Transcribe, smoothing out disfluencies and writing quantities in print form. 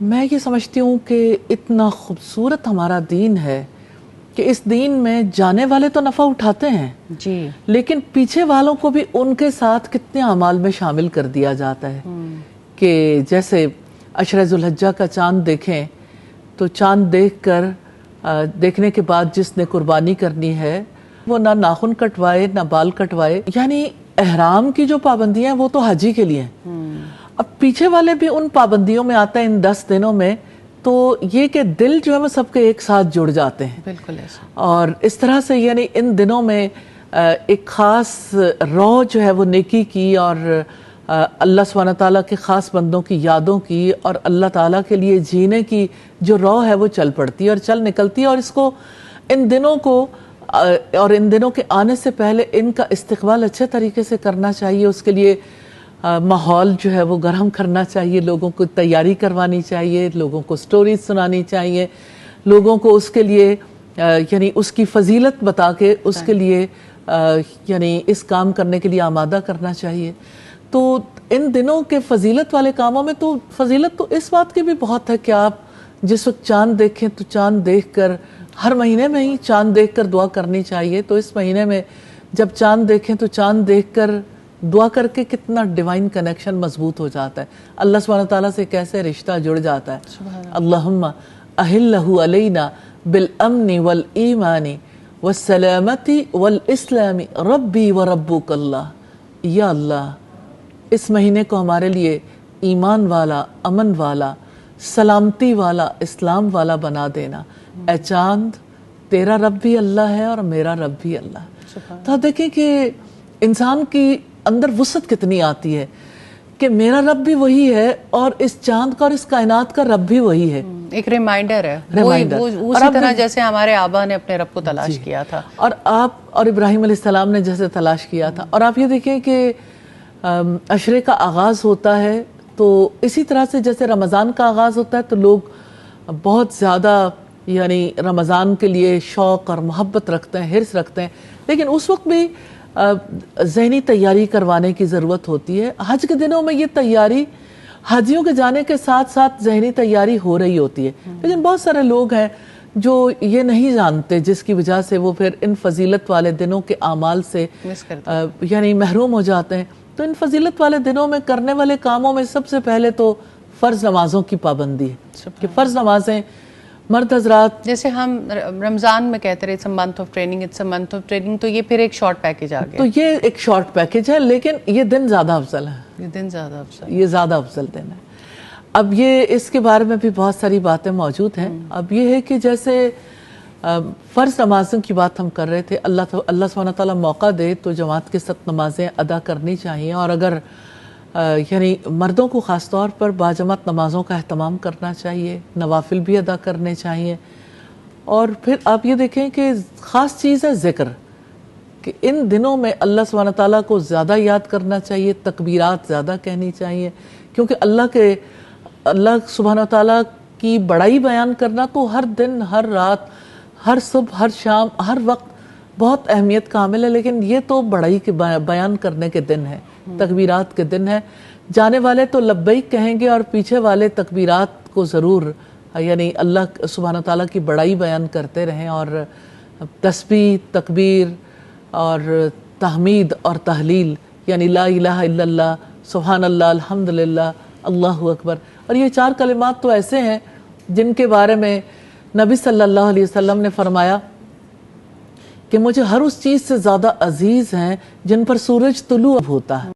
میں یہ سمجھتی ہوں کہ اتنا خوبصورت ہمارا دین ہے کہ اس دین میں جانے والے تو نفع اٹھاتے ہیں جی، لیکن پیچھے والوں کو بھی ان کے ساتھ کتنے اعمال میں شامل کر دیا جاتا ہے کہ جیسے عشرہ ذوالحجہ کا چاند دیکھیں تو چاند دیکھنے کے بعد جس نے قربانی کرنی ہے وہ نہ ناخن کٹوائے نہ بال کٹوائے، یعنی احرام کی جو پابندیاں ہیں وہ تو حاجی کے لیے ہیں۔ اب پیچھے والے بھی ان پابندیوں میں آتے ہیں ان 10 دنوں میں، تو یہ کہ دل جو ہے وہ سب کے ایک ساتھ جڑ جاتے ہیں بالکل ایسا۔ اور اس طرح سے یعنی ان دنوں میں ایک خاص رو جو ہے وہ نیکی کی اور اللہ سبحانہ تعالیٰ کے خاص بندوں کی یادوں کی اور اللہ تعالیٰ کے لیے جینے کی جو رو ہے وہ چل پڑتی ہے اور چل نکلتی ہے، اور اس کو ان دنوں کو اور ان دنوں کے آنے سے پہلے ان کا استقبال اچھے طریقے سے کرنا چاہیے۔ اس کے لیے ماحول جو ہے وہ گرم کرنا چاہیے، لوگوں کو تیاری کروانی چاہیے، لوگوں کو سٹوریز سنانی چاہیے، لوگوں کو اس کے لیے یعنی اس کی فضیلت بتا کے اس کے لیے یعنی اس کام کرنے کے لیے آمادہ کرنا چاہیے۔ تو ان دنوں کے فضیلت والے کاموں میں تو فضیلت تو اس بات کی بھی بہت ہے کہ آپ جس وقت چاند دیکھیں تو چاند دیکھ کر، ہر مہینے میں ہی چاند دیکھ کر دعا کرنی چاہیے، تو اس مہینے میں جب چاند دیکھیں تو چاند دیکھ کر دعا کر کے کتنا ڈیوائن کنیکشن مضبوط ہو جاتا ہے، اللہ سبحانہ تعالیٰ سے کیسے رشتہ جڑ جاتا ہے۔ اللہم احلہ علینا بالامن والایمان والسلامت والاسلام ربی وربک اللہ، یا اللہ اس مہینے کو ہمارے لیے ایمان والا، امن والا، سلامتی والا، اسلام والا بنا دینا۔ اے چاند تیرا رب بھی اللہ ہے اور میرا رب بھی اللہ ہے۔ تو آپ دیکھیں کہ انسان کی اندر وسعت کتنی آتی ہے کہ میرا رب بھی وہی ہے اور اس چاند کا اور اس کائنات کا رب بھی وہی ہے، ایک ریمائنڈر ہے، اسی طرح جیسے ہمارے آبا نے اپنے رب کو تلاش کیا تھا اور ابراہیم علیہ السلام نے جیسے تلاش کیا تھا۔ اور آپ یہ دیکھیں کہ عشرے کا آغاز ہوتا ہے تو اسی طرح سے جیسے رمضان کا آغاز ہوتا ہے تو لوگ بہت زیادہ یعنی رمضان کے لیے شوق اور محبت رکھتے ہیں، حرص رکھتے ہیں، لیکن اس وقت بھی ذہنی تیاری کروانے کی ضرورت ہوتی ہے۔ حج کے دنوں میں یہ تیاری حاجیوں کے جانے کے ساتھ ساتھ ذہنی تیاری ہو رہی ہوتی ہے، لیکن بہت سارے لوگ ہیں جو یہ نہیں جانتے، جس کی وجہ سے وہ پھر ان فضیلت والے دنوں کے اعمال سے یعنی محروم ہو جاتے ہیں۔ تو ان فضیلت والے دنوں میں کرنے والے کاموں میں سب سے پہلے تو فرض نمازوں کی پابندی ہے کہ فرض نمازیں مرد حضرات، جیسے ہم رمضان میں کہتے رہے it's a month of training, it's a month of training، تو یہ پھر ایک شارٹ پیکج آ گیا، تو یہ ایک شارٹ پیکج ہے، لیکن یہ دن زیادہ افضل ہے، یہ زیادہ افضل دن ہے۔ اب یہ اس کے بارے میں بھی بہت ساری باتیں موجود ہیں۔ اب یہ ہے کہ جیسے فرض نمازوں کی بات ہم کر رہے تھے، اللہ سبحانہ تعالیٰ موقع دے تو جماعت کے ساتھ نمازیں ادا کرنی چاہیے، اور اگر یعنی مردوں کو خاص طور پر باجماعت نمازوں کا اہتمام کرنا چاہیے، نوافل بھی ادا کرنے چاہیے۔ اور پھر آپ یہ دیکھیں کہ خاص چیز ہے ذکر، کہ ان دنوں میں اللہ سبحانہ تعالیٰ کو زیادہ یاد کرنا چاہیے، تکبیرات زیادہ کہنی چاہیے، کیونکہ اللہ سبحانہ تعالیٰ کی بڑائی بیان کرنا تو ہر دن، ہر رات، ہر صبح، ہر شام، ہر وقت بہت اہمیت کا حامل ہے، لیکن یہ تو بڑائی کے بیان کرنے کے دن ہے، تکبیرات کے دن ہے۔ جانے والے تو لبیک کہیں گے اور پیچھے والے تکبیرات کو ضرور یعنی اللہ سبحانہ تعالیٰ کی بڑائی بیان کرتے رہیں، اور تسبیح، تکبیر اور تحمید اور تحلیل یعنی لا الہ الا اللہ، سبحان اللہ، الحمدللہ، اللہ اکبر، اور یہ 4 کلمات تو ایسے ہیں جن کے بارے میں نبی صلی اللہ علیہ وسلم نے فرمایا کہ مجھے ہر اس چیز سے زیادہ عزیز ہیں جن پر سورج طلوع ہوتا ہے۔